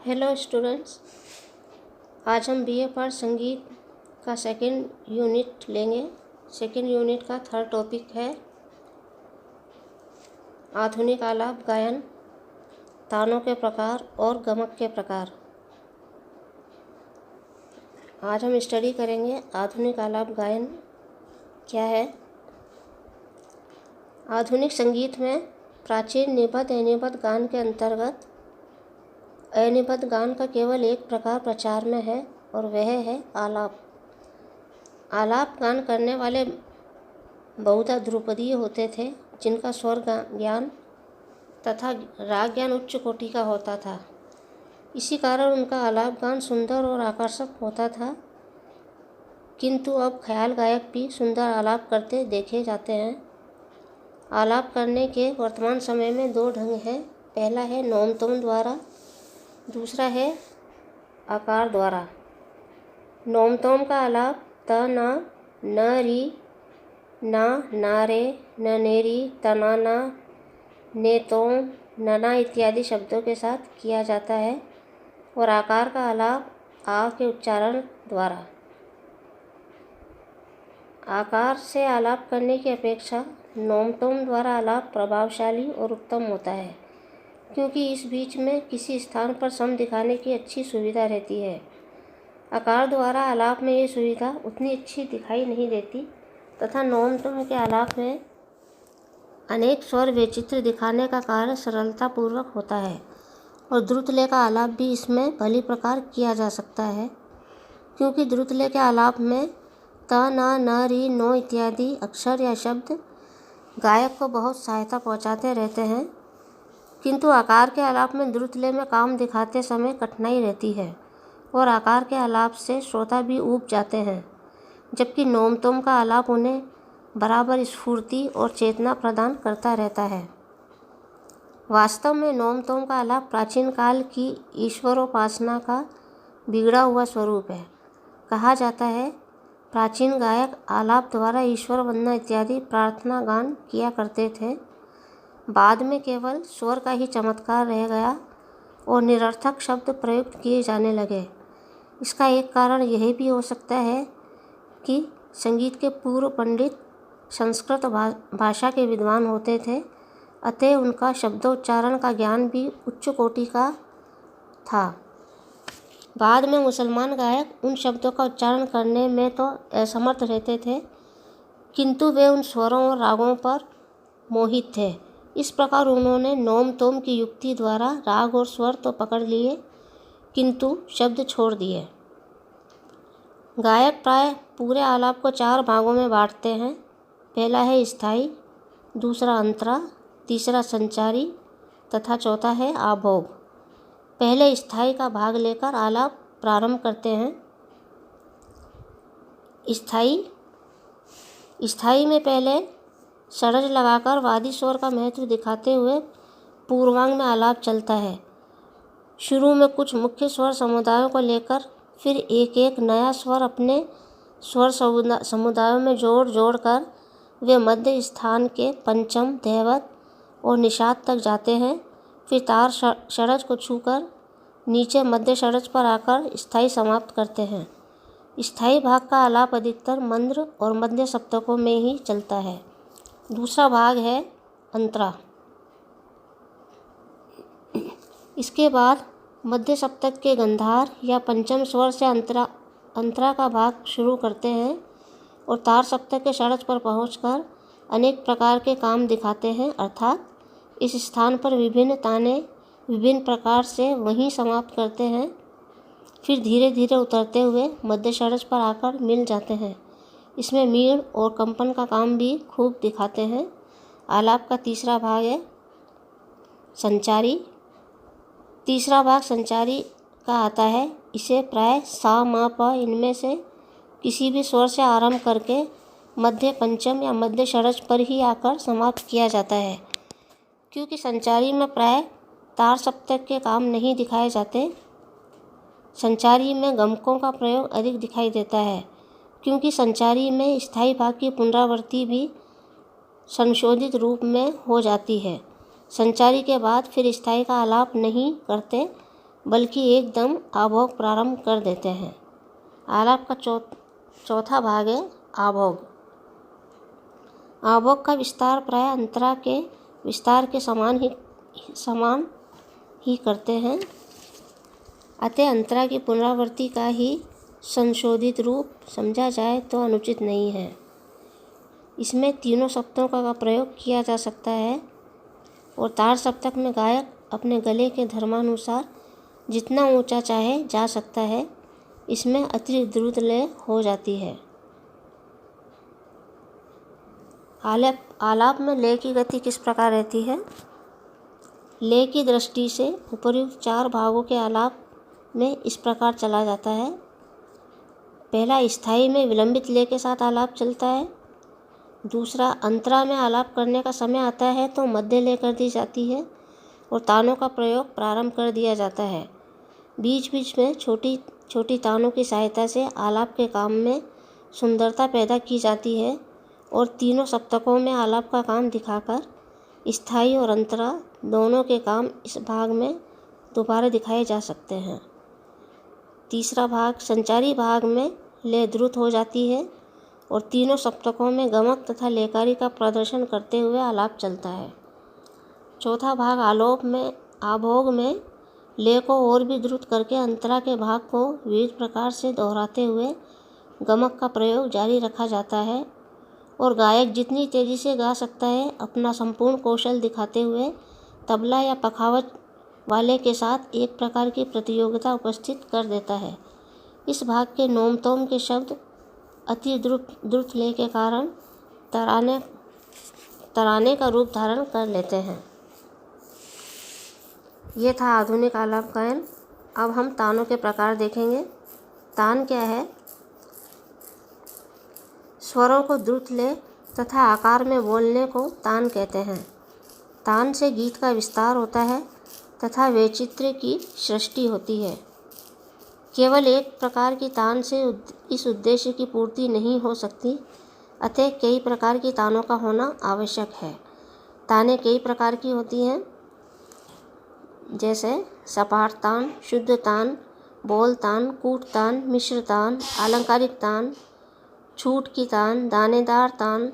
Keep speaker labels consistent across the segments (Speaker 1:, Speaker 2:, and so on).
Speaker 1: Hello students, आज हम BA part संगीत का सेकंड यूनिट लेंगे। सेकंड यूनिट का थर्ड टॉपिक है आधुनिक आलाप गायन, तानों के प्रकार और गमक के प्रकार। आज हम स्टडी करेंगे आधुनिक आलाप गायन क्या है। आधुनिक संगीत में प्राचीन निबद्ध अनिबद्ध गान के अंतर्गत अनिबद्ध गान का केवल एक प्रकार प्रचार में है और वह है आलाप। आलाप गान करने वाले बहुधा ध्रुपदीय होते थे, जिनका स्वर ज्ञान तथा राग ज्ञान उच्च कोटि का होता था। इसी कारण उनका आलाप गान सुंदर और आकर्षक होता था। किंतु अब ख्याल गायक भी सुंदर आलाप करते देखे जाते हैं। आलाप करने के वर्तमान समय में दो ढंग हैं। पहला है नोम तोम द्वारा, दूसरा है आकार द्वारा। नोम तोम का आलाप त न री ना ना रे न नेरी तना ना ने तोम नना इत्यादि शब्दों के साथ किया जाता है और आकार का आलाप आ के उच्चारण द्वारा। आकार से आलाप करने की अपेक्षा नोम तोम द्वारा आलाप प्रभावशाली और उत्तम होता है, क्योंकि इस बीच में किसी स्थान पर सम दिखाने की अच्छी सुविधा रहती है। आकार द्वारा आलाप में ये सुविधा उतनी अच्छी दिखाई नहीं देती तथा नोम तोम के आलाप में अनेक स्वर वैचित्र दिखाने का कार्य सरलतापूर्वक होता है और द्रुतलय का आलाप भी इसमें भली प्रकार किया जा सकता है, क्योंकि द्रुतलय के आलाप में त न री नो इत्यादि अक्षर या शब्द गायक को बहुत सहायता पहुंचाते रहते हैं। किंतु आकार के आलाप में द्रुतलय में काम दिखाते समय कठिनाई रहती है और आकार के आलाप से श्रोता भी ऊब जाते हैं, जबकि नोम तोम का आलाप उन्हें बराबर स्फूर्ति और चेतना प्रदान करता रहता है। वास्तव में नोम तोम का आलाप प्राचीन काल की ईश्वरोपासना का बिगड़ा हुआ स्वरूप है। कहा जाता है प्राचीन गायक आलाप द्वारा ईश्वर वंदना इत्यादि प्रार्थना गान किया करते थे। बाद में केवल स्वर का ही चमत्कार रह गया और निरर्थक शब्द प्रयुक्त किए जाने लगे। इसका एक कारण यह भी हो सकता है कि संगीत के पूर्व पंडित संस्कृत भाषा के विद्वान होते थे, अतः उनका शब्दोच्चारण का ज्ञान भी उच्च कोटि का था। बाद में मुसलमान गायक उन शब्दों का उच्चारण करने में तो असमर्थ रहते थे, किंतु वे उन स्वरों और रागों पर मोहित थे। इस प्रकार उन्होंने नोम तोम की युक्ति द्वारा राग और स्वर तो पकड़ लिए, किंतु शब्द छोड़ दिए। गायक प्राय पूरे आलाप को चार भागों में बांटते हैं। पहला है स्थाई, दूसरा अंतरा, तीसरा संचारी तथा चौथा है आभोग। पहले स्थाई का भाग लेकर आलाप प्रारंभ करते हैं। स्थाई में पहले षड्ज लगाकर वादी स्वर का महत्व दिखाते हुए पूर्वांग में आलाप चलता है। शुरू में कुछ मुख्य स्वर समुदायों को लेकर फिर एक एक नया स्वर अपने स्वर समुदायों में जोड़ कर वे मध्य स्थान के पंचम, धैवत और निषाद तक जाते हैं। फिर तार षड्ज को छूकर नीचे मध्य षड्ज पर आकर स्थाई समाप्त करते हैं। स्थाई भाग का आलाप अधिकतर मंद्र और मध्य सप्तकों में ही चलता है। दूसरा भाग है अंतरा। इसके बाद मध्य सप्तक के गंधार या पंचम स्वर से अंतरा का भाग शुरू करते हैं और तार सप्तक के षड्ज पर पहुंचकर अनेक प्रकार के काम दिखाते हैं, अर्थात इस स्थान पर विभिन्न ताने विभिन्न प्रकार से वहीं समाप्त करते हैं। फिर धीरे धीरे उतरते हुए मध्य षड्ज पर आकर मिल जाते हैं। इसमें मीण और कंपन का काम भी खूब दिखाते हैं। आलाप का तीसरा भाग है संचारी। तीसरा भाग संचारी का आता है। इसे प्राय सा मा प इनमें से किसी भी स्वर से आरंभ करके मध्य पंचम या मध्य षड्ज पर ही आकर समाप्त किया जाता है। क्योंकि संचारी में प्राय तार सप्तक के काम नहीं दिखाए जाते, संचारी में गमकों का प्रयोग अधिक दिखाई देता है, क्योंकि संचारी में स्थाई भाग की पुनरावृत्ति भी संशोधित रूप में हो जाती है। संचारी के बाद फिर स्थाई का आलाप नहीं करते, बल्कि एकदम आभोग प्रारंभ कर देते हैं। आलाप का चौथा भाग है आभोग। आभोग का विस्तार प्राय अंतरा के विस्तार के समान ही करते हैं, अतः अंतरा की पुनरावृत्ति का ही संशोधित रूप समझा जाए तो अनुचित नहीं है। इसमें तीनों सप्तकों का प्रयोग किया जा सकता है और तार सप्तक में गायक अपने गले के धर्मानुसार जितना ऊंचा चाहे जा सकता है। इसमें अतिरिक्त द्रुत लय हो जाती है। आलाप में लय की गति किस प्रकार रहती है? लय की दृष्टि से उपर्युक्त 4 भागों के आलाप में इस प्रकार चला जाता है। पहला, स्थाई में विलंबित लय के साथ आलाप चलता है। दूसरा, अंतरा में आलाप करने का समय आता है तो मध्य लय कर दी जाती है और तानों का प्रयोग प्रारंभ कर दिया जाता है। बीच बीच में छोटी छोटी तानों की सहायता से आलाप के काम में सुंदरता पैदा की जाती है और तीनों सप्तकों में आलाप का काम दिखाकर स्थाई और अंतरा दोनों के काम इस भाग में दोबारा दिखाए जा सकते हैं। तीसरा भाग, संचारी भाग में लय द्रुत हो जाती है और तीनों सप्तकों में गमक तथा लयकारी का प्रदर्शन करते हुए आलाप चलता है। चौथा भाग आभोग में लय को और भी द्रुत करके अंतरा के भाग को विविध प्रकार से दोहराते हुए गमक का प्रयोग जारी रखा जाता है और गायक जितनी तेजी से गा सकता है अपना संपूर्ण कौशल दिखाते हुए तबला या पखावज वाले के साथ एक प्रकार की प्रतियोगिता उपस्थित कर देता है। इस भाग के नोम तोम के शब्द अति द्रुत लय के कारण तराने का रूप धारण कर लेते हैं। ये था आधुनिक आलाप गायन। अब हम तानों के प्रकार देखेंगे। तान क्या है? स्वरों को द्रुत लय तथा आकार में बोलने को तान कहते हैं। तान से गीत का विस्तार होता है तथा वैचित्र्य की सृष्टि होती है। केवल एक प्रकार की तान से इस उद्देश्य की पूर्ति नहीं हो सकती, अतः कई प्रकार की तानों का होना आवश्यक है। तानें कई प्रकार की होती हैं, जैसे सपाट तान, शुद्ध तान, बोल तान, कूट तान, मिश्र तान, अलंकारिक तान, छूट की तान, दानेदार तान,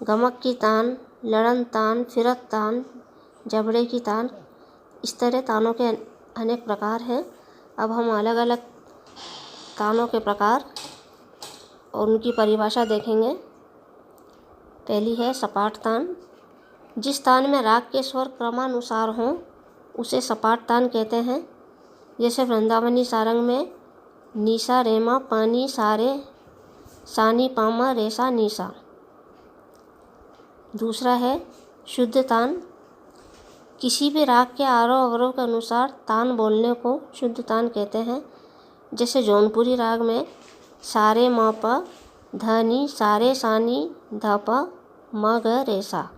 Speaker 1: गमक की तान, लड़न तान, फिरत तान, जबड़े की तान। इस तरह तानों के अनेक प्रकार हैं। अब हम अलग अलग तानों के प्रकार और उनकी परिभाषा देखेंगे। पहली है सपाट तान। जिस तान में राग के स्वर क्रमानुसार हों उसे सपाट तान कहते हैं। जैसे वृंदावनी सारंग में नीसा रेमा पानी सारे सानी पामा रेसा नीसा। दूसरा है शुद्ध तान। किसी भी राग के आरोह अवरोह के अनुसार तान बोलने को शुद्ध तान कहते हैं। जैसे जौनपुरी राग में सारे म प ध नी सारे सानी ध प म ग रे सा।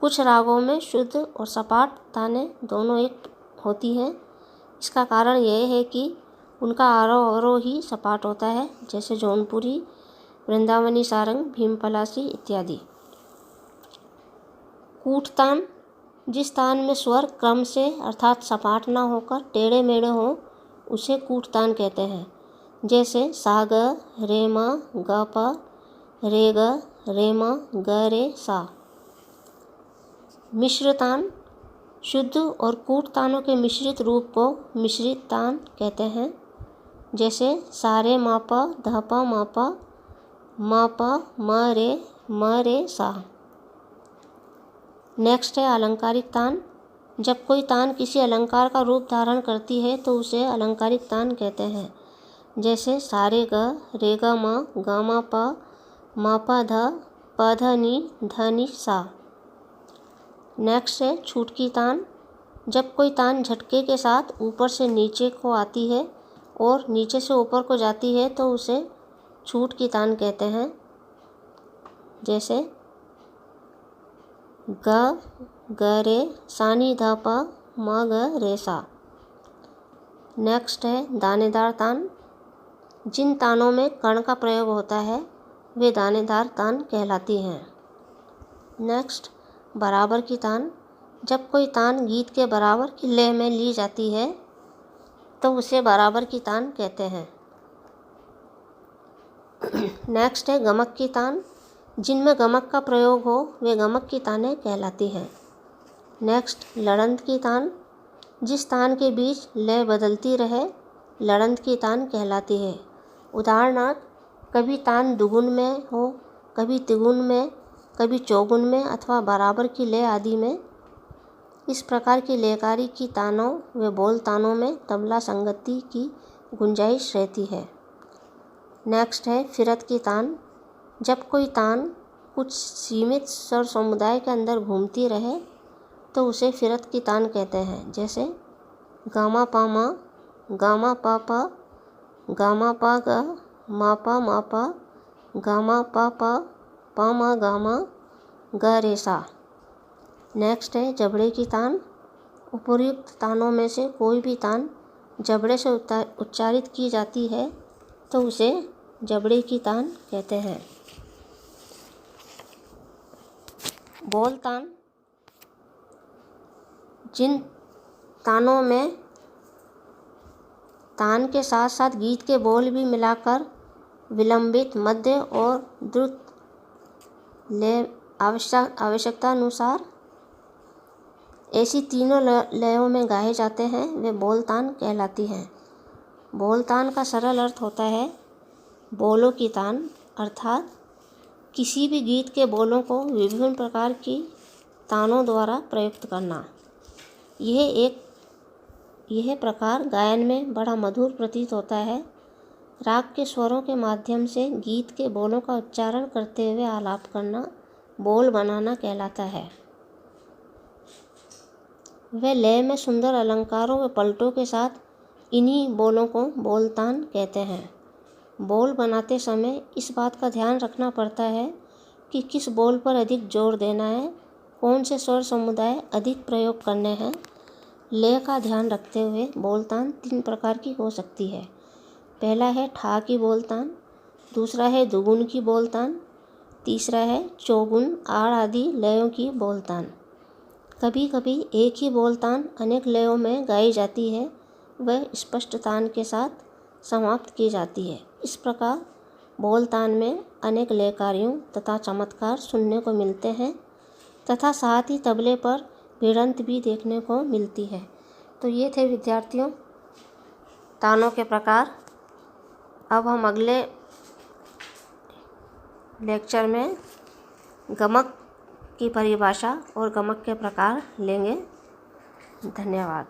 Speaker 1: कुछ रागों में शुद्ध और सपाट तानें दोनों एक होती हैं। इसका कारण यह है कि उनका आरोह अवरोह ही सपाट होता है, जैसे जौनपुरी, वृंदावनी सारंग, भीमपलासी इत्यादि। कूट तान। जिस तान में स्वर क्रम से अर्थात सपाट न होकर टेढ़े मेढ़े हों उसे कूट तान कहते हैं। जैसे सा ग रे म ग प रे ग रे म ग रे सा। मिश्र तान। शुद्ध और कूट तानों के मिश्रित रूप को मिश्रित तान कहते हैं। जैसे सारे म प ध प म प म रे सा। नेक्स्ट है अलंकारिक तान। जब कोई तान किसी अलंकार का रूप धारण करती है तो उसे अलंकारिक तान कहते हैं। जैसे सारे ग रे ग म ग म प म प ध नी ध नी सा। नेक्स्ट है छूटकी तान। जब कोई तान झटके के साथ ऊपर से नीचे को आती है और नीचे से ऊपर को जाती है तो उसे छूट की तान कहते हैं। जैसे ग ग रे सानी ध प म ग रे सा। नेक्स्ट है दानेदार तान। जिन तानों में कर्ण का प्रयोग होता है वे दानेदार तान कहलाती हैं। नेक्स्ट बराबर की तान। जब कोई तान गीत के बराबर की लय में ली जाती है तो उसे बराबर की तान कहते हैं। नेक्स्ट है गमक की तान। जिनमें गमक का प्रयोग हो वे गमक की तानें कहलाती हैं। नेक्स्ट लड़ंत की तान। जिस तान के बीच लय बदलती रहे लड़ंत की तान कहलाती है। उदाहरणार्थ कभी तान दुगुन में हो, कभी तिगुन में, कभी चौगुन में अथवा बराबर की लय आदि में। इस प्रकार की लयकारी की तानों व बोल तानों में तबला संगति की गुंजाइश रहती है। नेक्स्ट है फिरत की तान। जब कोई तान कुछ सीमित स्वर समुदाय के अंदर घूमती रहे तो उसे फिरत की तान कहते हैं। जैसे गामा पा मा, गामा पा पा, गामा पा गा, मा पा, गामा पा मा गामा, ग रे सा। नेक्स्ट है जबड़े की तान। उपर्युक्त तानों में से कोई भी तान जबड़े से उच्चारित की जाती है तो उसे जबड़े की तान कहते हैं। बोल तान। जिन तानों में तान के साथ साथ गीत के बोल भी मिलाकर विलंबित, मध्य और द्रुत लय आवश्यकता अनुसार ऐसी तीनों लयों में गाए जाते हैं वे बोल तान कहलाती हैं। बोल तान का सरल अर्थ होता है बोलों की तान, अर्थात किसी भी गीत के बोलों को विभिन्न प्रकार की तानों द्वारा प्रयुक्त करना। यह प्रकार गायन में बड़ा मधुर प्रतीत होता है। राग के स्वरों के माध्यम से गीत के बोलों का उच्चारण करते हुए आलाप करना बोल बनाना कहलाता है। वह लय में सुंदर अलंकारों व पलटों के साथ इन्हीं बोलों को बोलतान कहते हैं। बोल बनाते समय इस बात का ध्यान रखना पड़ता है कि किस बोल पर अधिक जोर देना है, कौन से स्वर समुदाय अधिक प्रयोग करने हैं। लय का ध्यान रखते हुए बोलतान 3 प्रकार की हो सकती है। पहला है ठा की बोलतान, दूसरा है दुगुन की बोलतान, तीसरा है चौगुन, आड़ आदि लयों की बोलतान। कभी कभी एक ही बोलतान अनेक लयों में गाई जाती है, वह स्पष्ट तान के साथ समाप्त की जाती है। इस प्रकार बोलतान में अनेक लयकारियों तथा चमत्कार सुनने को मिलते हैं तथा साथ ही तबले पर भिड़ंत भी देखने को मिलती है। तो ये थे विद्यार्थियों तानों के प्रकार। अब हम अगले लेक्चर में गमक की परिभाषा और गमक के प्रकार लेंगे। धन्यवाद।